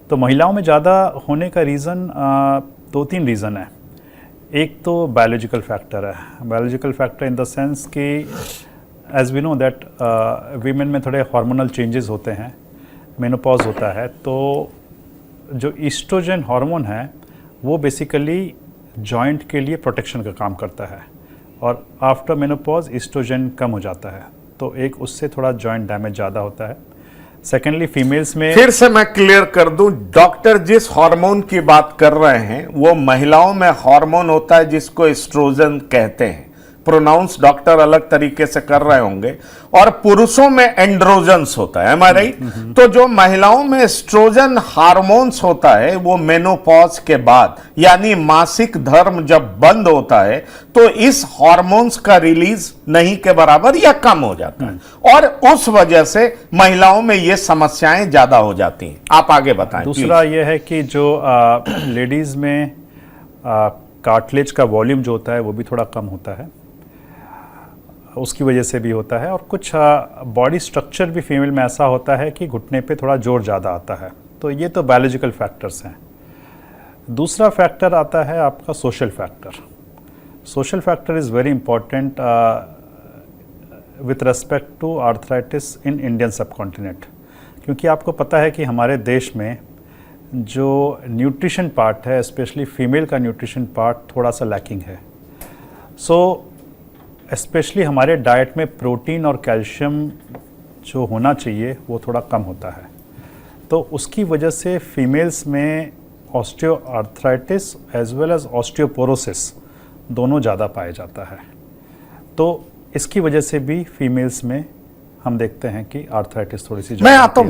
तो महिलाओं में ज़्यादा होने का रीज़न 2-3 रीज़न है। एक तो बायोलॉजिकल फैक्टर है। Biological factor in the sense कि as we know that women में थोड़े हार्मोनल चेंजेस होते हैं, मेनोपॉज होता है, तो जो ईस्ट्रोजन हार्मोन है वो बेसिकली जॉइंट के लिए प्रोटेक्शन का काम करता है, और आफ्टर मेनोपॉज ईस्ट्रोजन कम हो जाता है, तो एक उससे थोड़ा जॉइंट डैमेज ज़्यादा होता है। सेकेंडली फीमेल्स में, फिर से मैं क्लियर कर दूं, डॉक्टर जिस हार्मोन की बात कर रहे हैं वो महिलाओं में हार्मोन होता है जिसको एस्ट्रोजन कहते हैं। प्रोनाउंस डॉक्टर अलग तरीके से कर रहे होंगे, और पुरुषों में एंड्रोजन्स होता है, एम आई राइट? तो जो महिलाओं में एस्ट्रोजन हार्मोन्स होता है वो मेनोपॉज के बाद, यानी मासिक धर्म जब बंद होता है, तो इस हार्मोन्स का रिलीज नहीं के बराबर या कम हो जाता है, और उस वजह से महिलाओं में ये समस्याएं ज्यादा हो जाती हैं। आप आगे बताएं। दूसरा ये है कि जो लेडीज में कार्टिलेज का वॉल्यूम जो होता है वो भी थोड़ा कम होता है, उसकी वजह से भी होता है। और कुछ बॉडी स्ट्रक्चर भी फीमेल में ऐसा होता है कि घुटने पे थोड़ा जोर ज़्यादा आता है। तो ये तो बायोलॉजिकल फैक्टर्स हैं। दूसरा फैक्टर आता है आपका social factor. Social factor is very important with respect to arthritis in Indian subcontinent, क्योंकि आपको पता है कि हमारे देश में जो न्यूट्रिशन पार्ट है, स्पेशली फीमेल का न्यूट्रिशन पार्ट थोड़ा सा लैकिंग है। सो स्पेशली हमारे डाइट में प्रोटीन और कैल्शियम जो होना चाहिए वो थोड़ा कम होता है, तो उसकी वजह से फीमेल्स में osteoarthritis as well as osteoporosis दोनों ज़्यादा पाया जाता है। तो इसकी वजह से भी फीमेल्स में हम देखते हैं कि आर्थराइटिस थोड़ी सी मैं आता हूं